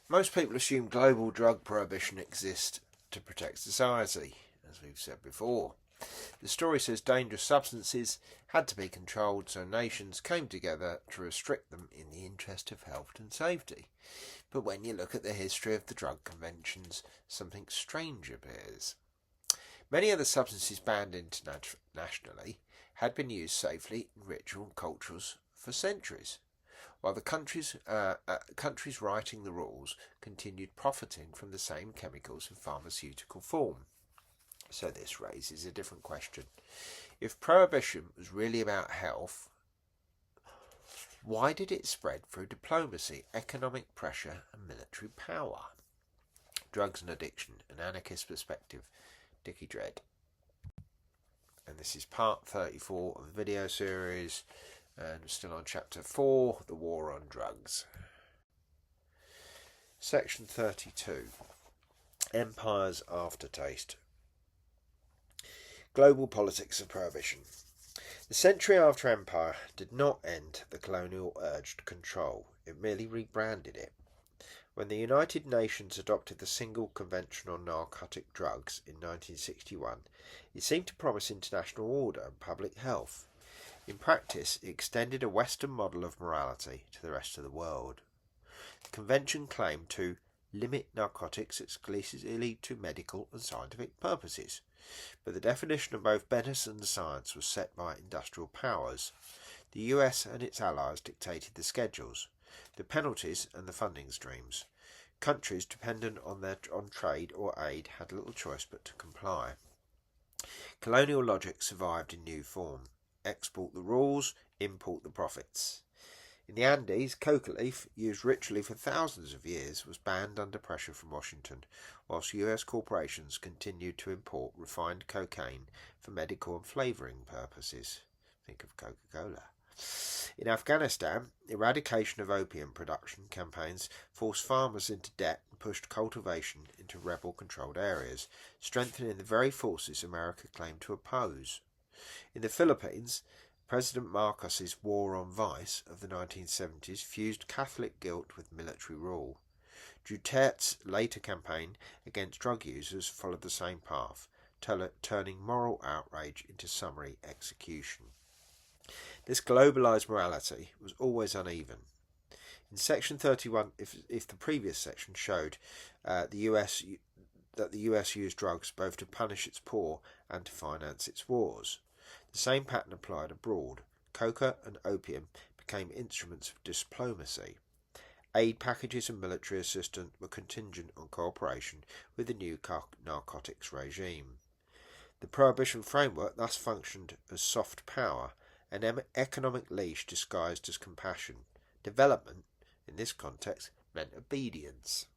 Most people assume global drug prohibition exists to protect society, as we've said before. The story says dangerous substances had to be controlled, so nations came together to restrict them in the interest of health and safety. But when you look at the history of the drug conventions, something strange appears. Many of the substances banned internationally had been used safely in ritual and cultures for centuries, while the countries writing the rules continued profiting from the same chemicals in pharmaceutical form. So this raises a different question. If prohibition was really about health, why did it spread through diplomacy, economic pressure and military power? Drugs and Addiction, an Anarchist Perspective, Dickie Dredd. And this is part 34 of the video series, and we're still on chapter 4, The War on Drugs. Section 32, Empire's Aftertaste. Global politics of prohibition. The century after empire did not end the colonial urged control, it merely rebranded it. When the United Nations adopted the Single Convention on Narcotic Drugs in 1961, it seemed to promise international order and public health. In practice, it extended a Western model of morality to the rest of the world. The convention claimed to limit narcotics exclusively to medical and scientific purposes, but the definition of both medicine and science was set by industrial powers. The US and its allies dictated the schedules, the penalties and the funding streams. Countries dependent on trade or aid had little choice but to comply. Colonial logic survived in new form. Export the rules, import the profits. In the Andes, coca leaf, used ritually for thousands of years, was banned under pressure from Washington, whilst US corporations continued to import refined cocaine for medical and flavouring purposes. Think of Coca-Cola. In Afghanistan, eradication of opium production campaigns forced farmers into debt and pushed cultivation into rebel-controlled areas, strengthening the very forces America claimed to oppose. In the Philippines, President Marcos's War on Vice of the 1970s fused Catholic guilt with military rule. Duterte's later campaign against drug users followed the same path, turning moral outrage into summary execution. This globalised morality was always uneven. In section 31, if the previous section showed that the US used drugs both to punish its poor and to finance its wars, the same pattern applied abroad. Coca and opium became instruments of diplomacy. Aid packages and military assistance were contingent on cooperation with the new narcotics regime. The prohibition framework thus functioned as soft power, an economic leash disguised as compassion. Development, in this context, meant obedience.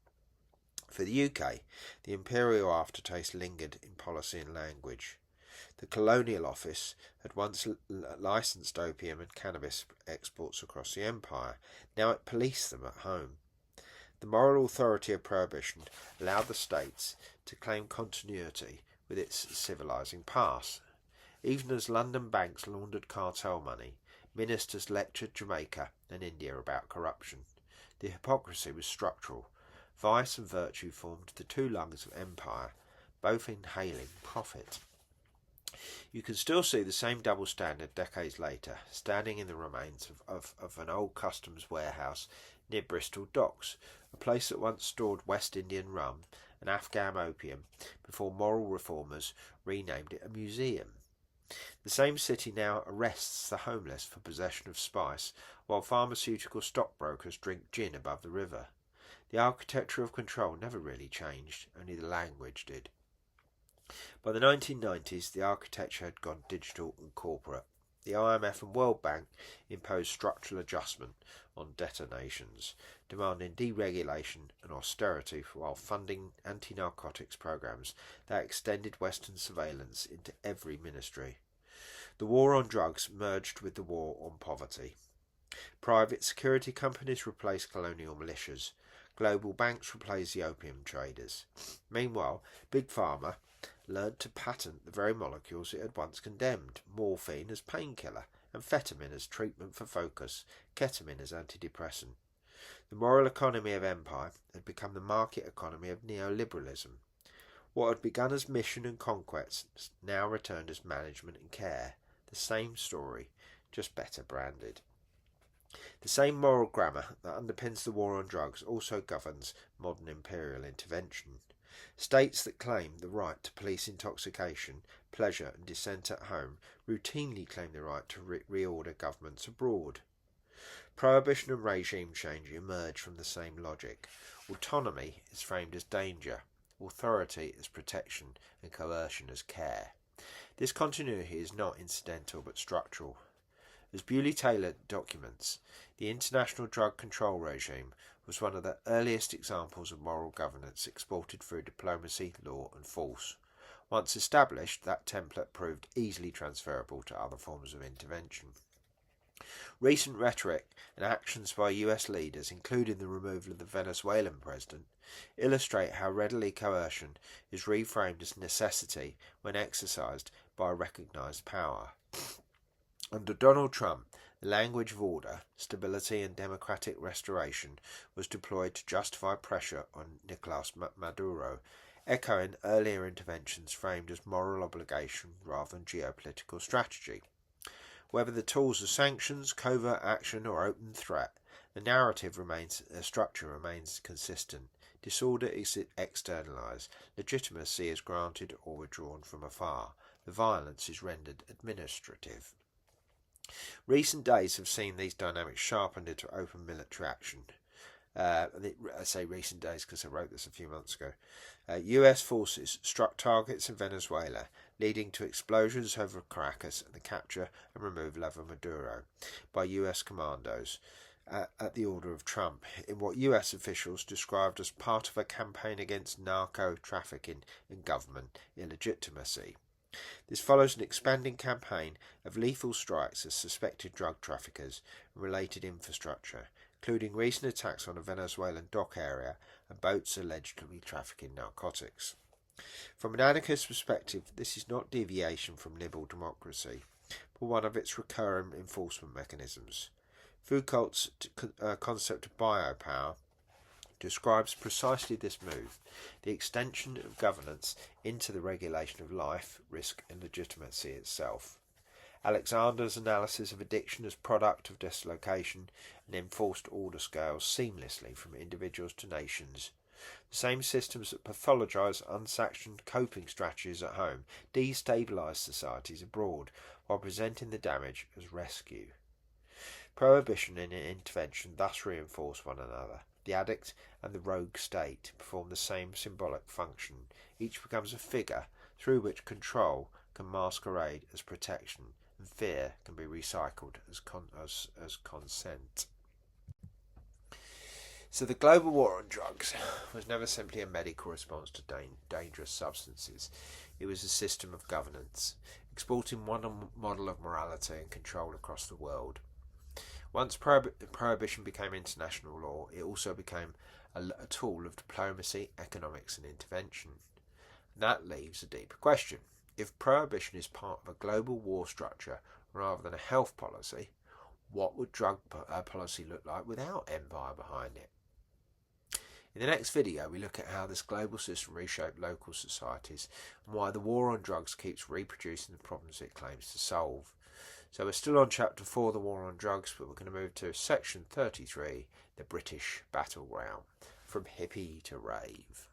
For the UK, the imperial aftertaste lingered in policy and language. The Colonial Office had once licensed opium and cannabis exports across the empire. Now it policed them at home. The moral authority of prohibition allowed the states to claim continuity with its civilising past. Even as London banks laundered cartel money, ministers lectured Jamaica and India about corruption. The hypocrisy was structural. Vice and virtue formed the two lungs of empire, both inhaling profit. You can still see the same double standard decades later, standing in the remains of an old customs warehouse near Bristol Docks, a place that once stored West Indian rum and Afghan opium before moral reformers renamed it a museum. The same city now arrests the homeless for possession of spice, while pharmaceutical stockbrokers drink gin above the river. The architecture of control never really changed, only the language did. By the 1990s, the architecture had gone digital and corporate. The IMF and World Bank imposed structural adjustment on debtor nations, demanding deregulation and austerity while funding anti-narcotics programs that extended Western surveillance into every ministry. The war on drugs merged with the war on poverty. Private security companies replaced colonial militias. Global banks replaced the opium traders. Meanwhile, Big Pharma learned to patent the very molecules it had once condemned: morphine as painkiller, amphetamine as treatment for focus, ketamine as antidepressant. The moral economy of empire had become the market economy of neoliberalism. What had begun as mission and conquest now returned as management and care. The same story, just better branded. The same moral grammar that underpins the war on drugs also governs modern imperial intervention. States that claim the right to police intoxication, pleasure and dissent at home routinely claim the right to reorder governments abroad. Prohibition and regime change emerge from the same logic. Autonomy is framed as danger, authority as protection, and coercion as care. This continuity is not incidental but structural. As Bewley-Taylor documents, the international drug control regime was one of the earliest examples of moral governance exported through diplomacy, law and force. Once established, that template proved easily transferable to other forms of intervention. Recent rhetoric and actions by US leaders, including the removal of the Venezuelan president, illustrate how readily coercion is reframed as necessity when exercised by a recognised power. Under Donald Trump, the language of order, stability and democratic restoration was deployed to justify pressure on Nicolas Maduro, echoing earlier interventions framed as moral obligation rather than geopolitical strategy. Whether the tools are sanctions, covert action or open threat, the structure remains consistent. Disorder is externalised, legitimacy is granted or withdrawn from afar, the violence is rendered administrative. Recent days have seen these dynamics sharpened into open military action. I say recent days because I wrote this a few months ago. US forces struck targets in Venezuela, leading to explosions over Caracas and the capture and removal of Maduro by US commandos at the order of Trump, in what US officials described as part of a campaign against narco-trafficking and government illegitimacy. This follows an expanding campaign of lethal strikes at suspected drug traffickers and related infrastructure, including recent attacks on a Venezuelan dock area and boats alleged to be trafficking narcotics. From an anarchist perspective, this is not deviation from liberal democracy, but one of its recurrent enforcement mechanisms. Foucault's concept of biopower describes precisely this move, the extension of governance into the regulation of life, risk and legitimacy itself. Alexander's analysis of addiction as product of dislocation and enforced order scales seamlessly from individuals to nations. The same systems that pathologise unsanctioned coping strategies at home destabilise societies abroad while presenting the damage as rescue. Prohibition and intervention thus reinforce one another. The addict and the rogue state perform the same symbolic function. Each becomes a figure through which control can masquerade as protection and fear can be recycled as consent. So the global war on drugs was never simply a medical response to dangerous substances. It was a system of governance, exporting one model of morality and control across the world. Once prohibition became international law, it also became a tool of diplomacy, economics and intervention. And that leaves a deeper question. If prohibition is part of a global war structure rather than a health policy, what would drug policy look like without empire behind it? In the next video, we look at how this global system reshaped local societies and why the war on drugs keeps reproducing the problems it claims to solve. So we're still on Chapter 4, the war on drugs, but we're going to move to Section 33, the British battleground, from hippie to rave.